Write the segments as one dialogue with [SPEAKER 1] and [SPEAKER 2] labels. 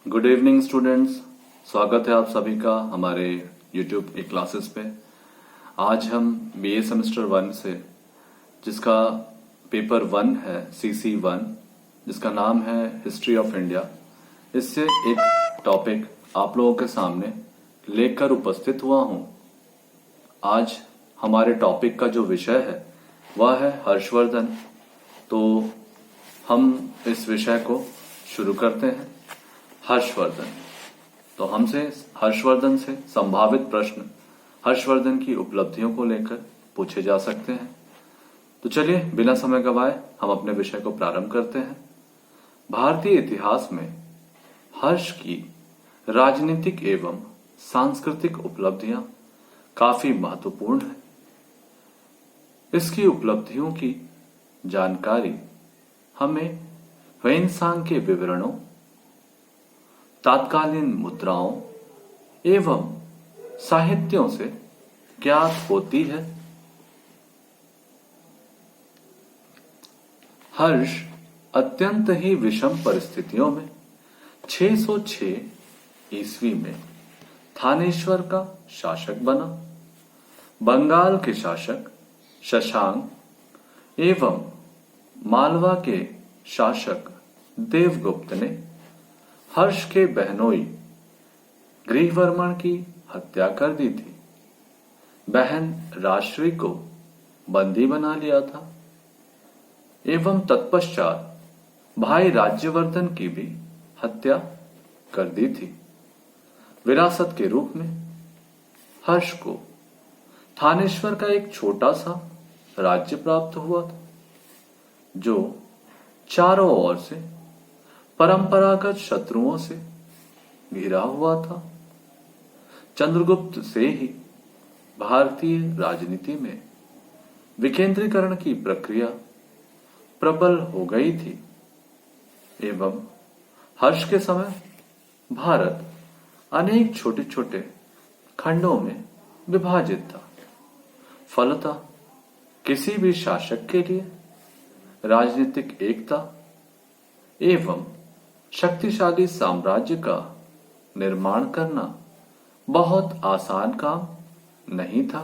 [SPEAKER 1] Good evening students, स्वागत है आप सभी का हमारे यूट्यूब की क्लासेस पे। आज हम बीए सेमेस्टर 1 से जिसका पेपर 1 है CC1, जिसका नाम है हिस्ट्री ऑफ इंडिया, इससे एक टॉपिक आप लोगों के सामने लेकर उपस्थित हुआ हूं। आज हमारे टॉपिक का जो विषय है वह है हर्षवर्धन। तो हम इस विषय को शुरू करते हैं। हर्षवर्धन। तो हमसे हर्षवर्धन से संभावित प्रश्न हर्षवर्धन की उपलब्धियों को लेकर पूछे जा सकते हैं। तो चलिए बिना समय गवाए हम अपने विषय को प्रारंभ करते हैं। भारतीय इतिहास में हर्ष की राजनीतिक एवं सांस्कृतिक उपलब्धियां काफी महत्वपूर्ण है। इसकी उपलब्धियों की जानकारी हमें ह्वेनसांग के विवरणों, तात्कालीन मुद्राओं एवं साहित्यों से ज्ञात होती है। हर्ष अत्यंत ही विषम परिस्थितियों में 606 ईस्वी में थानेश्वर का शासक बना। बंगाल के शासक शशांक एवं मालवा के शासक देवगुप्त ने हर्ष के बहनोई गृहवर्मण की हत्या कर दी थी। बहन राजश्री को बंदी बना लिया था एवं तत्पश्चात भाई राज्यवर्धन की भी हत्या कर दी थी। विरासत के रूप में हर्ष को थानेश्वर का एक छोटा सा राज्य प्राप्त हुआ था, जो चारों ओर से परंपरागत शत्रुओं से घिरा हुआ था। चंद्रगुप्त से ही भारतीय राजनीति में विकेंद्रीकरण की प्रक्रिया प्रबल हो गई थी एवं हर्ष के समय भारत अनेक छोटे छोटे खंडों में विभाजित था। फलतः किसी भी शासक के लिए राजनीतिक एकता एवं शक्तिशाली साम्राज्य का निर्माण करना बहुत आसान काम नहीं था।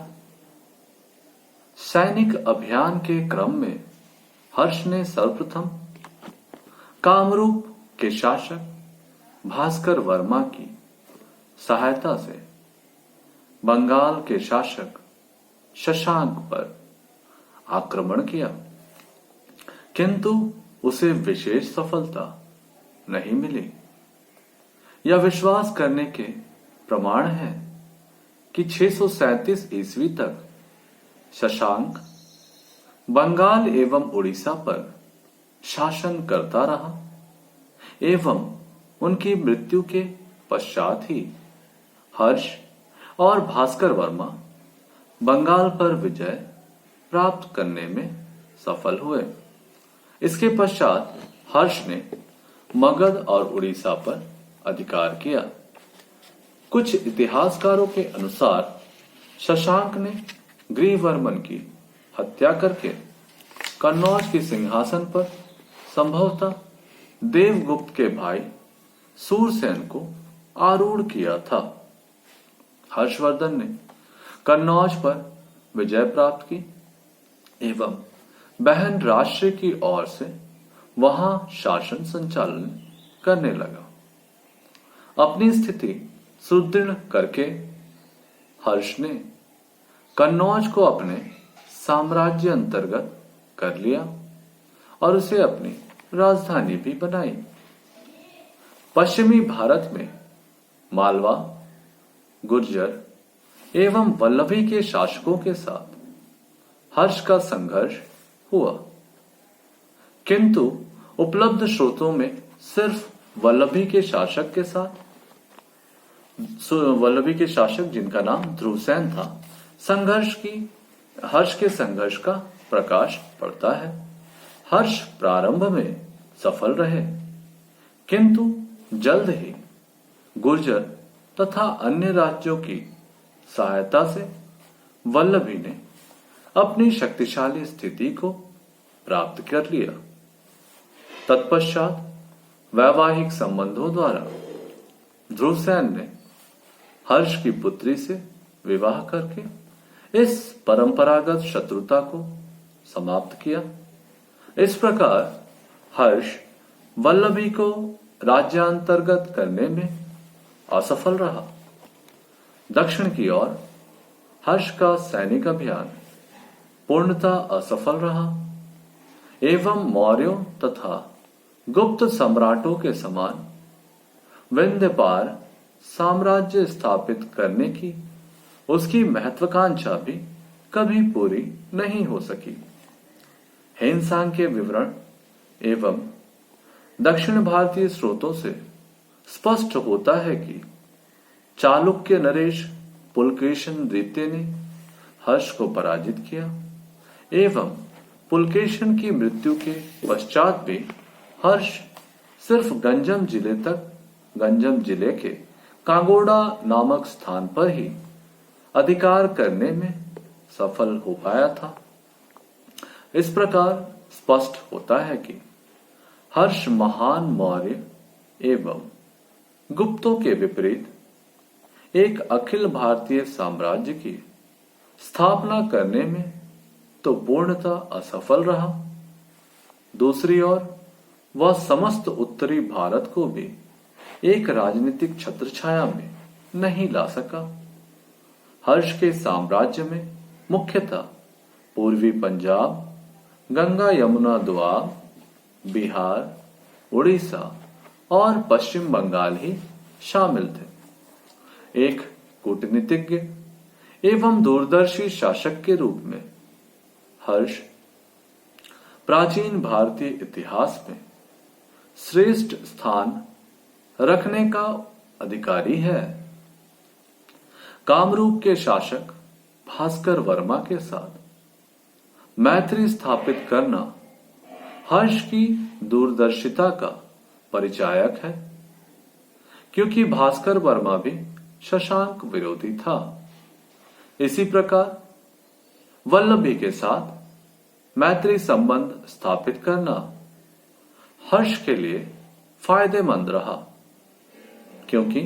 [SPEAKER 1] सैनिक अभियान के क्रम में हर्ष ने सर्वप्रथम कामरूप के शासक भास्कर वर्मा की सहायता से बंगाल के शासक शशांक पर आक्रमण किया, किंतु उसे विशेष सफलता नहीं मिली। यह विश्वास करने के प्रमाण है कि 637 ईस्वी तक शशांक बंगाल एवं उड़ीसा पर शासन करता रहा एवं उनकी मृत्यु के पश्चात ही हर्ष और भास्कर वर्मा बंगाल पर विजय प्राप्त करने में सफल हुए। इसके पश्चात हर्ष ने मगध और उड़ीसा पर अधिकार किया। कुछ इतिहासकारों के अनुसार शशांक ने गृहवर्मन की हत्या करके कन्नौज के सिंहासन पर संभवतः देवगुप्त के भाई सूरसेन को आरूढ़ किया था। हर्षवर्धन ने कन्नौज पर विजय प्राप्त की एवं बहन राजश्री की ओर से वहां शासन संचालन करने लगा। अपनी स्थिति सुदृढ़ करके हर्ष ने कन्नौज को अपने साम्राज्य अंतर्गत कर लिया और उसे अपनी राजधानी भी बनाई। पश्चिमी भारत में मालवा, गुर्जर एवं वल्लभी के शासकों के साथ हर्ष का संघर्ष हुआ, किंतु उपलब्ध स्रोतों में सिर्फ वल्लभी के शासक जिनका नाम ध्रुवसेन था, हर्ष के संघर्ष का प्रकाश पड़ता है। हर्ष प्रारंभ में सफल रहे, किंतु जल्द ही गुर्जर तथा अन्य राज्यों की सहायता से वल्लभी ने अपनी शक्तिशाली स्थिति को प्राप्त कर लिया। तत्पश्चात वैवाहिक संबंधों द्वारा ध्रुवसेन ने हर्ष की पुत्री से विवाह करके इस परंपरागत शत्रुता को समाप्त किया। इस प्रकार हर्ष वल्लभी को राज्यांतर्गत करने में असफल रहा। दक्षिण की ओर हर्ष का सैनिक अभियान पूर्णतः असफल रहा एवं मौर्यों तथा गुप्त सम्राटों के समान विंध्य पार साम्राज्य स्थापित करने की उसकी महत्वाकांक्षा भी कभी पूरी नहीं हो सकी। हेनसांग के विवरण एवं दक्षिण भारतीय स्रोतों से स्पष्ट होता है कि चालुक्य नरेश पुलकेशन द्वितीय ने हर्ष को पराजित किया एवं पुलकेशन की मृत्यु के पश्चात भी हर्ष सिर्फ गंजम जिले के कांगोडा नामक स्थान पर ही अधिकार करने में सफल हो पाया था। इस प्रकार स्पष्ट होता है कि हर्ष महान मौर्य एवं गुप्तों के विपरीत एक अखिल भारतीय साम्राज्य की स्थापना करने में तो पूर्णतः असफल रहा। दूसरी ओर वह समस्त उत्तरी भारत को भी एक राजनीतिक छत्रछाया में नहीं ला सका। हर्ष के साम्राज्य में मुख्यतः पूर्वी पंजाब, गंगा यमुना दोआब, बिहार, उड़ीसा और पश्चिम बंगाल ही शामिल थे। एक कूटनीतिज्ञ एवं दूरदर्शी शासक के रूप में हर्ष प्राचीन भारतीय इतिहास में श्रेष्ठ स्थान रखने का अधिकारी है। कामरूप के शासक भास्कर वर्मा के साथ मैत्री स्थापित करना हर्ष की दूरदर्शिता का परिचायक है, क्योंकि भास्कर वर्मा भी शशांक विरोधी था। इसी प्रकार वल्लभी के साथ मैत्री संबंध स्थापित करना हर्ष के लिए फायदेमंद रहा, क्योंकि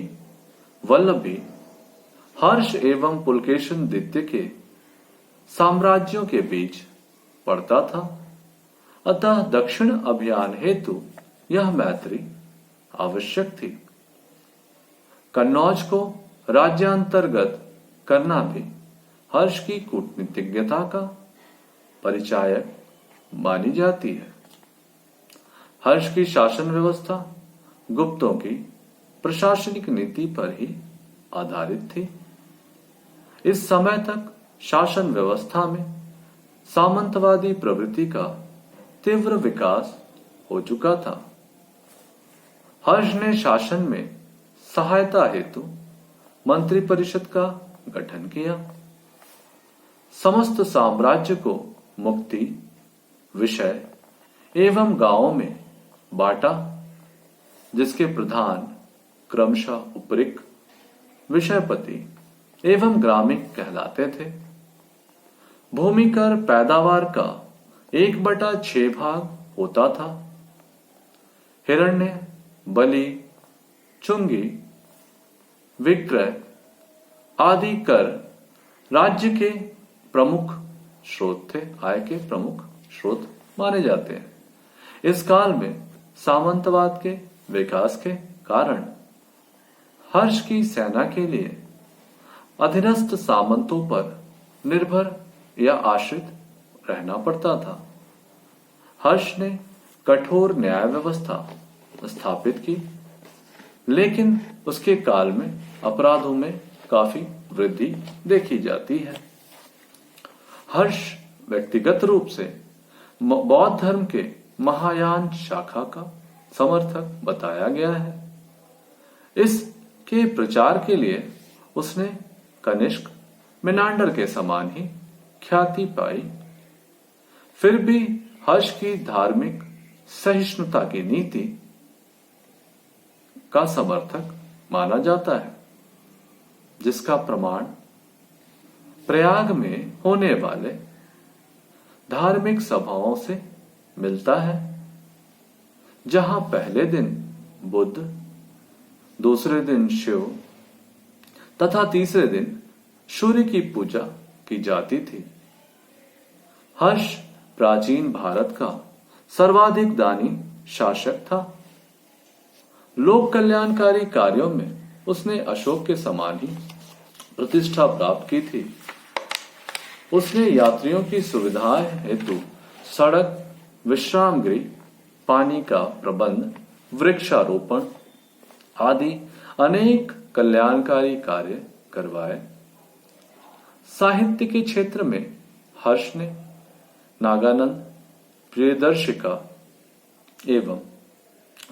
[SPEAKER 1] वल्लभी हर्ष एवं पुलकेशन द्वितीय के साम्राज्यों के बीच पड़ता था। अतः दक्षिण अभियान हेतु यह मैत्री आवश्यक थी। कन्नौज को राज्यांतर्गत करना भी हर्ष की कूटनीतिज्ञता का परिचायक मानी जाती है। हर्ष की शासन व्यवस्था गुप्तों की प्रशासनिक नीति पर ही आधारित थी। इस समय तक शासन व्यवस्था में सामंतवादी प्रवृत्ति का तीव्र विकास हो चुका था। हर्ष ने शासन में सहायता हेतु मंत्रिपरिषद का गठन किया। समस्त साम्राज्य को मुक्ति, विषय एवं गांवों में बांटा, जिसके प्रधान क्रमशः उपरिक, विषयपति एवं ग्रामिक कहलाते थे। भूमि कर पैदावार का 1/6 भाग होता था। हिरण्य, बलि, चुंगी, विक्रय आदि कर राज्य के प्रमुख स्रोत थे, आय के प्रमुख स्रोत माने जाते हैं। इस काल में सामंतवाद के विकास के कारण हर्ष की सेना के लिए अधीनस्थ सामंतों पर निर्भर या आश्रित रहना पड़ता था। हर्ष ने कठोर न्याय व्यवस्था स्थापित की, लेकिन उसके काल में अपराधों में काफी वृद्धि देखी जाती है। हर्ष व्यक्तिगत रूप से बौद्ध धर्म के महायान शाखा का समर्थक बताया गया है। इसके प्रचार के लिए उसने कनिष्क, मेनांडर के समान ही ख्याति पाई। फिर भी हर्ष की धार्मिक सहिष्णुता की नीति का समर्थक माना जाता है, जिसका प्रमाण प्रयाग में होने वाले धार्मिक सभाओं से मिलता है, जहां पहले दिन बुद्ध, दूसरे दिन शिव तथा तीसरे दिन सूर्य की पूजा की जाती थी। हर्ष प्राचीन भारत का सर्वाधिक दानी शासक था। लोक कल्याणकारी कार्यों में उसने अशोक के समान ही प्रतिष्ठा प्राप्त की थी। उसने यात्रियों की सुविधाएं हेतु सड़क, विश्राम गृह, पानी का प्रबंध, वृक्षारोपण आदि अनेक कल्याणकारी कार्य करवाए। साहित्य के क्षेत्र में हर्ष ने नागानंद, प्रियदर्शिका एवं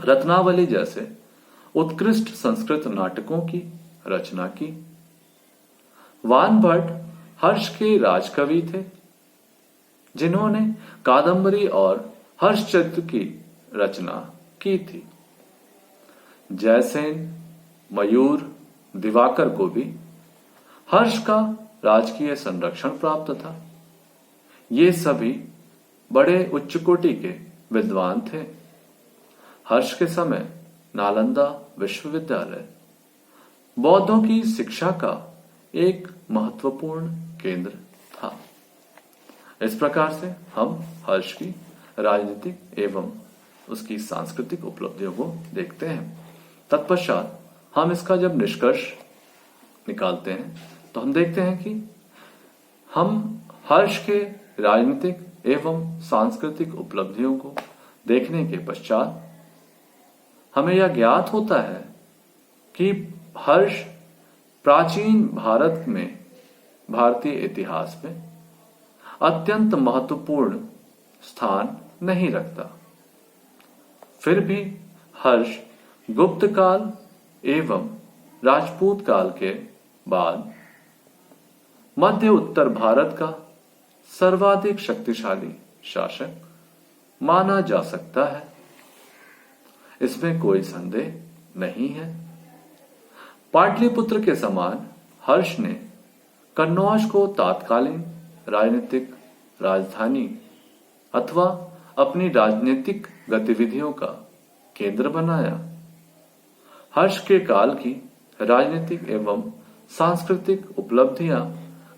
[SPEAKER 1] रत्नावली जैसे उत्कृष्ट संस्कृत नाटकों की रचना की। वानभट्ट हर्ष के राजकवि थे, जिन्होंने कादंबरी और हर्षचरित्र की रचना की थी। जयसेन, मयूर, दिवाकर को भी हर्ष का राजकीय संरक्षण प्राप्त था। ये सभी बड़े उच्च कोटि के विद्वान थे। हर्ष के समय नालंदा विश्वविद्यालय बौद्धों की शिक्षा का एक महत्वपूर्ण केंद्र था। इस प्रकार से हम हर्ष की राजनीतिक एवं उसकी सांस्कृतिक उपलब्धियों को देखते हैं। तत्पश्चात हम इसका जब निष्कर्ष निकालते हैं तो हम देखते हैं कि हम हर्ष के राजनीतिक एवं सांस्कृतिक उपलब्धियों को देखने के पश्चात हमें यह ज्ञात होता है कि हर्ष प्राचीन भारत में भारतीय इतिहास में अत्यंत महत्वपूर्ण स्थान नहीं रखता। फिर भी हर्ष गुप्त काल एवं राजपूत काल के बाद मध्य उत्तर भारत का सर्वाधिक शक्तिशाली शासक माना जा सकता है। इसमें कोई संदेह नहीं है। पाटलिपुत्र के समान हर्ष ने कन्नौज को तात्कालीन राजनीतिक राजधानी अथवा अपनी राजनीतिक गतिविधियों का केंद्र बनाया। हर्ष के काल की राजनीतिक एवं सांस्कृतिक उपलब्धियां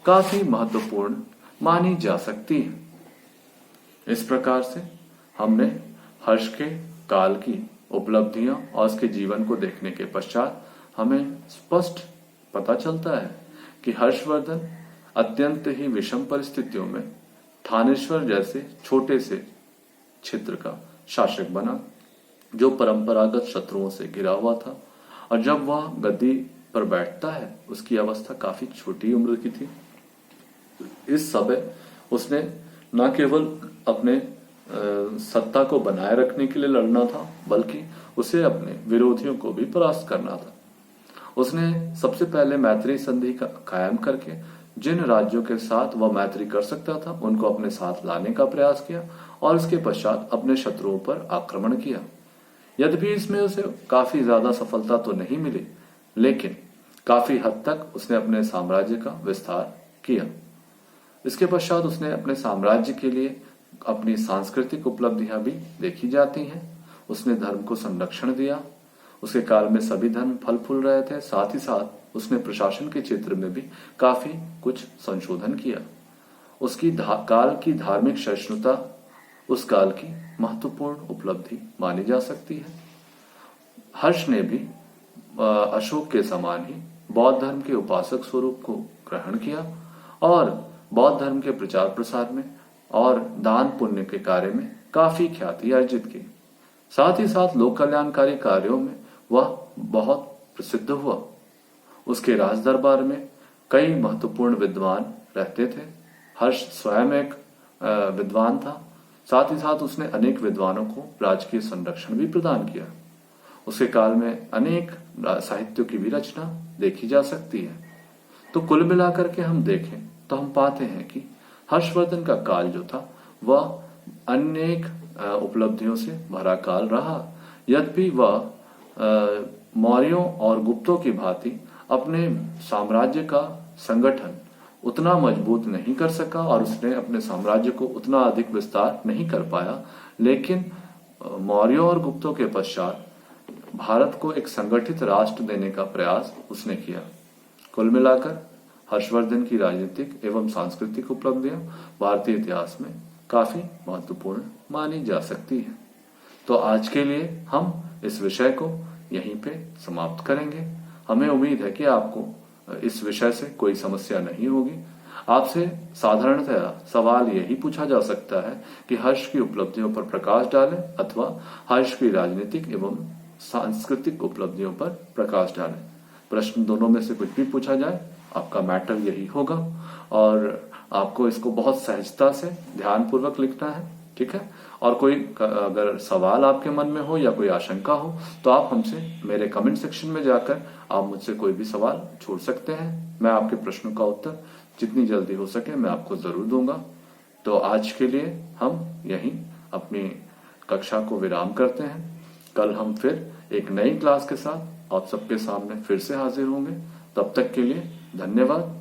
[SPEAKER 1] काफी महत्वपूर्ण मानी जा सकती है। इस प्रकार से हमने हर्ष के काल की उपलब्धियां और उसके जीवन को देखने के पश्चात हमें स्पष्ट पता चलता है कि हर्षवर्धन अत्यंत ही विषम परिस्थितियों में थानेश्वर जैसे छोटे से क्षेत्र का शासक बना, जो परंपरागत शत्रुओं से घिरा हुआ था। और जब वह गद्दी पर बैठता है उसकी अवस्था काफी छोटी उम्र की थी। इस समय उसने न केवल अपने सत्ता को बनाए रखने के लिए लड़ना था, बल्कि उसे अपने विरोधियों को भी परास्त करना था। उसने सबसे पहले मैत्री संधि का कायम करके जिन राज्यों के साथ वह मैत्री कर सकता था उनको अपने साथ लाने का प्रयास किया और उसके पश्चात अपने शत्रुओं पर आक्रमण किया। यद्यपि इसमें उसे काफी ज्यादा सफलता तो नहीं मिली, लेकिन काफी हद तक उसने अपने साम्राज्य का विस्तार किया। इसके पश्चात उसने अपने साम्राज्य के लिए अपनी सांस्कृतिक उपलब्धियां भी देखी जाती हैं। उसने धर्म को संरक्षण दिया। उसके काल में सभी धर्म फल फूल रहे थे। साथ ही साथ उसने प्रशासन के क्षेत्र में भी काफी कुछ संशोधन किया। उसकी काल की धार्मिक सहिष्णुता उस काल की महत्वपूर्ण उपलब्धि मानी जा सकती है। हर्ष ने भी अशोक के समान ही बौद्ध धर्म के उपासक स्वरूप को ग्रहण किया और बौद्ध धर्म के प्रचार प्रसार में और दान पुण्य के कार्य में काफी ख्याति अर्जित की। साथ ही साथ लोक कल्याणकारी कार्यों में वह बहुत प्रसिद्ध हुआ। उसके राज दरबार में कई महत्वपूर्ण विद्वान रहते थे। हर्ष स्वयं एक विद्वान था। साथ ही साथ उसने अनेक विद्वानों को राजकीय संरक्षण भी प्रदान किया। उसके काल में अनेक साहित्यों की भी रचना देखी जा सकती है। तो कुल मिलाकर के हम देखें तो हम पाते हैं कि हर्षवर्धन का काल जो था वह अनेक उपलब्धियों से भरा काल रहा। यद्यपि वह मौर्यों और गुप्तों की भांति अपने साम्राज्य का संगठन उतना मजबूत नहीं कर सका और उसने अपने साम्राज्य को उतना अधिक विस्तार नहीं कर पाया। लेकिन मौर्यों और गुप्तों के पश्चात भारत को एक संगठित राष्ट्र देने का प्रयास उसने किया। कुल मिलाकर हर्षवर्धन की राजनीतिक एवं सांस्कृतिक उपलब्धियां भारतीय इतिहास में काफी महत्वपूर्ण मानी जा सकती है। तो आज के लिए हम इस विषय को यहीं पे समाप्त करेंगे। हमें उम्मीद है कि आपको इस विषय से कोई समस्या नहीं होगी। आपसे साधारणतया सवाल यही पूछा जा सकता है कि हर्ष की उपलब्धियों पर प्रकाश डालें अथवा हर्ष की राजनीतिक एवं सांस्कृतिक उपलब्धियों पर प्रकाश डालें। प्रश्न दोनों में से कुछ भी पूछा जाए, आपका मैटर यही होगा और आपको इसको बहुत सहजता से ध्यानपूर्वक लिखना है, ठीक है। और कोई अगर सवाल आपके मन में हो या कोई आशंका हो तो आप हमसे मेरे कमेंट सेक्शन में जाकर आप मुझसे कोई भी सवाल छोड़ सकते हैं। मैं आपके प्रश्नों का उत्तर जितनी जल्दी हो सके मैं आपको जरूर दूंगा। तो आज के लिए हम यहीं अपनी कक्षा को विराम करते हैं। कल हम फिर एक नई क्लास के साथ आप सबके सामने फिर से हाजिर होंगे। तब तक के लिए धन्यवाद।